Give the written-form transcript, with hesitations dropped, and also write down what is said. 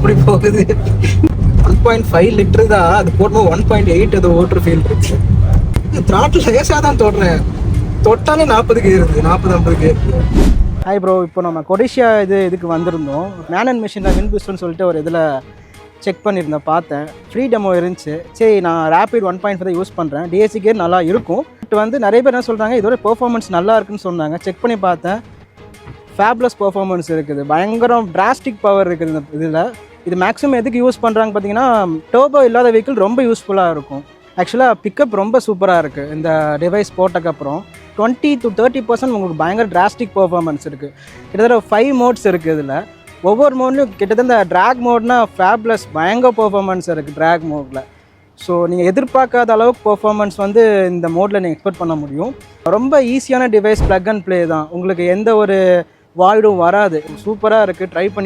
அப்படி போகுது. 1.5 லிட்டர் தான் அது போடும்போது 1.8 அது ஓட்டுற ஃபீல் இருக்கு. த்ராட்டில் லேசாக தான் தொடுறேன், தொட்டாலே 40க்கு ஏறுது, 40-50க்கு. ஹாய் ப்ரோ, இப்போ நம்ம கொடிஷியா இதுக்கு வந்திருந்தோம். மேன் அண்ட் மிஷினில் வின்பிஸ்ட்னு சொல்லிட்டு ஒரு இதில் செக் பண்ணியிருந்தேன், பார்த்தேன். ஃப்ரீ டெமோ இருந்துச்சு. சரி, நான் ரேபிட் 1.5 தான் யூஸ் பண்ணுறேன். டிஎஸ்சி கேர் நல்லா இருக்கும். பட் வந்து நிறைய பேர் என்ன சொல்கிறாங்க, இதோட பெர்ஃபார்மன்ஸ் நல்லா இருக்குன்னு சொன்னாங்க. செக் பண்ணி பார்த்தேன், ஃபேப்லஸ் பெர்ஃபார்மன்ஸ் இருக்குது, பயங்கரம் டிராஸ்டிக் பவர் இருக்குது இந்த இதில். இது மேக்ஸிமம் எதுக்கு யூஸ் பண்ணுறாங்க பார்த்தீங்கன்னா, டர்போ இல்லாத வெஹிக்கிள் ரொம்ப யூஸ்ஃபுல்லாக இருக்கும். ஆக்சுவலாக பிக்கப் ரொம்ப சூப்பராக இருக்குது. இந்த டிவைஸ் போட்டக்கப்புறம் 20 to 30% உங்களுக்கு பயங்கர டிராஸ்டிக் பெர்ஃபார்மன்ஸ் இருக்குது. கிட்டத்தட்ட 5 மோட்ஸ் இருக்குது இதில். ஒவ்வொரு மோட்லையும் கிட்டத்தட்ட ட்ராக் மோட்னா ஃபேப்லஸ் பயங்கர பெர்ஃபார்மன்ஸ் இருக்குது ட்ராக் மோடில். ஸோ நீங்கள் எதிர்பார்க்காத அளவுக்கு பெர்ஃபார்மன்ஸ் வந்து இந்த மோடில் நீங்கள் எக்ஸ்பெக்ட் பண்ண முடியும். ரொம்ப ஈஸியான டிவைஸ், ப்ளக் அண்ட் ப்ளே தான். உங்களுக்கு எந்த ஒரு வாய்டும் வராது. சூப்பராக இருக்குது, ட்ரை பண்ணி